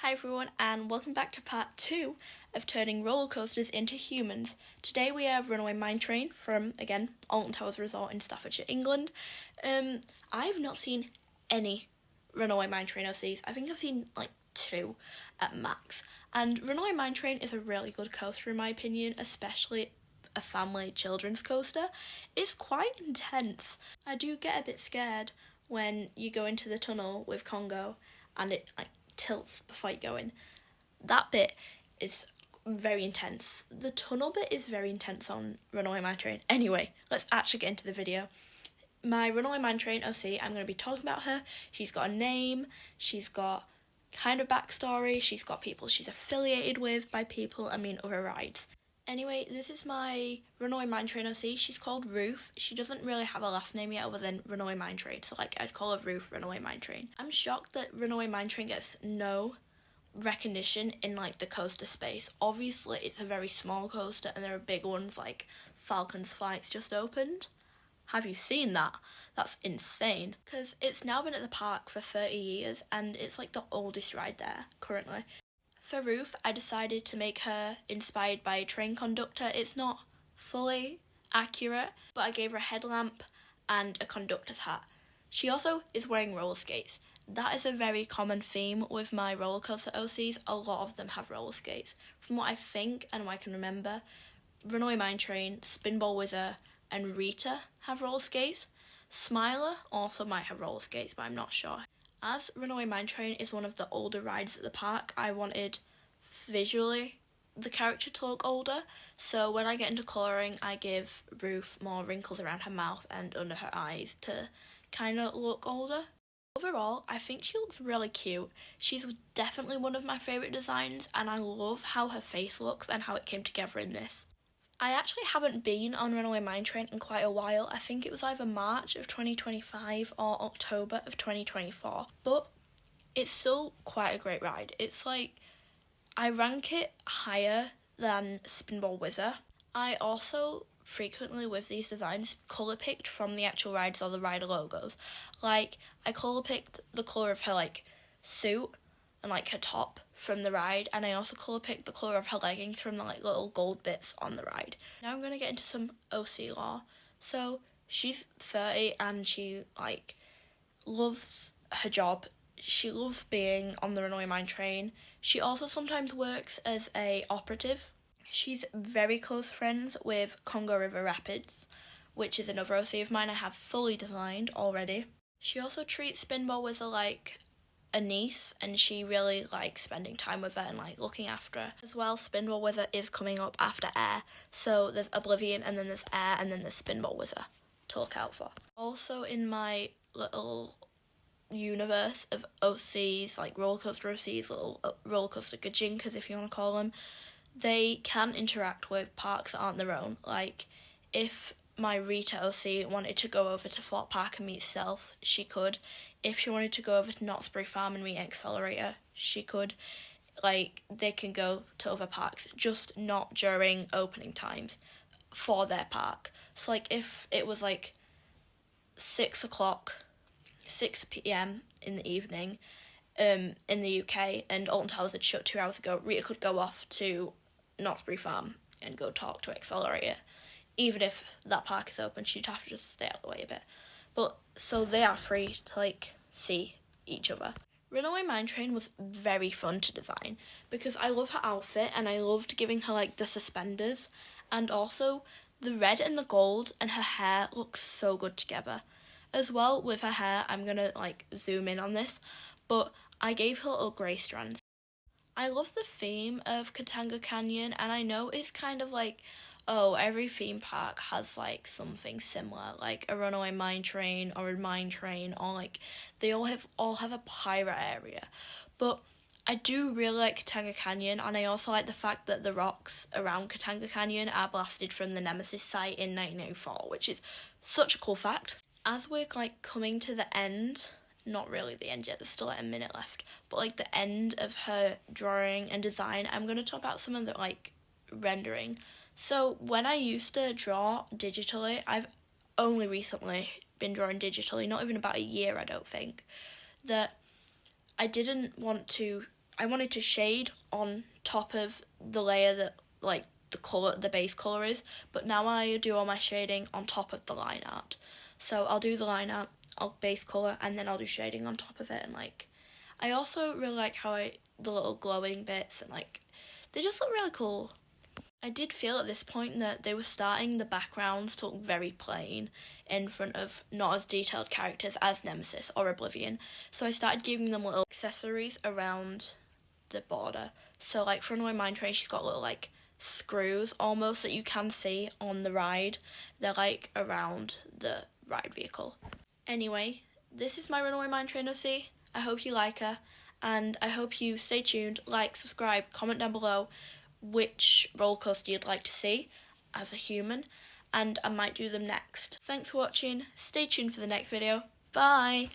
Hi everyone, and welcome back to part 2 of turning roller coasters into humans. Today we have Runaway Mine Train from, again, Alton Towers Resort in Staffordshire, England. I've not seen any Runaway Mine Train OCs. I think I've seen like 2 at max. And Runaway Mine Train is a really good coaster in my opinion, especially a family children's coaster. It's quite intense. I do get a bit scared when you go into the tunnel with Congo and it tilts before you go in. That bit is very intense. The tunnel bit is very intense on Runaway Mine Train. Anyway, let's actually get into the video. My Runaway Mine Train OC, I'm going to be talking about her. She's got a name, she's got kind of backstory, she's got people she's affiliated with by people, other rides. Anyway, this is my Runaway Mine Train OC. She's called Ruth. She doesn't really have a last name yet other than Runaway Mine Train. So, I'd call her Ruth Runaway Mine Train. I'm shocked that Runaway Mine Train gets no recognition in, the coaster space. Obviously, it's a very small coaster and there are big ones like Falcon's Flights just opened. Have you seen that? That's insane. Because it's now been at the park for 30 years and it's, the oldest ride there currently. For Ruth, I decided to make her inspired by a train conductor. It's not fully accurate, but I gave her a headlamp and a conductor's hat. She also is wearing roller skates. That is a very common theme with my roller coaster OCs. A lot of them have roller skates. From what I think and what I can remember, Runaway Mine Train, Spinball Wizard, and Rita have roller skates. Smiler also might have roller skates, but I'm not sure. As Runaway Mine Train is one of the older rides at the park, I wanted visually the character to look older. So when I get into colouring, I give Ruth more wrinkles around her mouth and under her eyes to kind of look older. Overall, I think she looks really cute. She's definitely one of my favourite designs and I love how her face looks and how it came together in this. I actually haven't been on Runaway Mine Train in quite a while. I think it was either March of 2025 or October of 2024. But it's still quite a great ride. It's I rank it higher than Spinball Wizard. I also frequently with these designs colour picked from the actual rides or the rider logos. I colour picked the colour of her suit and her top from the ride, and I also colour picked the colour of her leggings from the little gold bits on the ride. Now I'm going to get into some OC lore. So she's 30 and she loves her job. She loves being on the Runaway Mine Train. She also sometimes works as a operative. She's very close friends with Congo River Rapids, which is another OC of mine I have fully designed already. She also treats Spinball Wizard like a niece, and she really likes spending time with her and looking after her. As well, Spinball Wizard is coming up after Air, so there's Oblivion and then there's Air and then there's Spinball Wizard to look out for. Also in my little universe of OCs, roller coaster OCs, little roller coaster gajinkas if you want to call them, they can interact with parks that aren't their own. If my Rita OC wanted to go over to Fort Park and meet Self, she could. If she wanted to go over to Knott's Berry Farm and meet Accelerator, she could. They can go to other parks, just not during opening times for their park. So, if it was 6 p.m. in the evening, in the UK, and Alton Towers had shut 2 hours ago, Rita could go off to Knott's Berry Farm and go talk to Accelerator. Even if that park is open, she'd have to just stay out of the way a bit. But, so they are free to, see each other. Runaway Mine Train was very fun to design because I love her outfit and I loved giving her, the suspenders. And also, the red and the gold and her hair look so good together. As well, with her hair, I'm going to, zoom in on this, but I gave her little grey strands. I love the theme of Katanga Canyon, and I know it's kind of every theme park has something similar, like a Runaway Mine Train or a mine train, or they all have a pirate area. But I do really like Katanga Canyon, and I also like the fact that the rocks around Katanga Canyon are blasted from the Nemesis site in 1984, which is such a cool fact. As we're coming to the end, not really the end yet, there's still a minute left, but the end of her drawing and design, I'm going to talk about some of the rendering. So when I used to draw digitally, I've only recently been drawing digitally, not even about a year I don't think, that I didn't want to I wanted to shade on top of the layer that like the base colour is, but now I do all my shading on top of the line art. So I'll do the line art, I'll base colour, and then I'll do shading on top of it. And like, I also really like how the little glowing bits, and like, they just look really cool. I did feel at this point that they were starting the backgrounds to look very plain in front of not as detailed characters as Nemesis or Oblivion, so I started giving them little accessories around the border. So like for Runaway Mine Train, she's got little like screws almost that you can see on the ride. They're like around the ride vehicle. Anyway, this is my Runaway Mine Train OC. I hope you like her, and I hope you stay tuned, like, subscribe, comment down below which roller coaster you'd like to see as a human, and I might do them next. Thanks for watching, stay tuned for the next video, bye!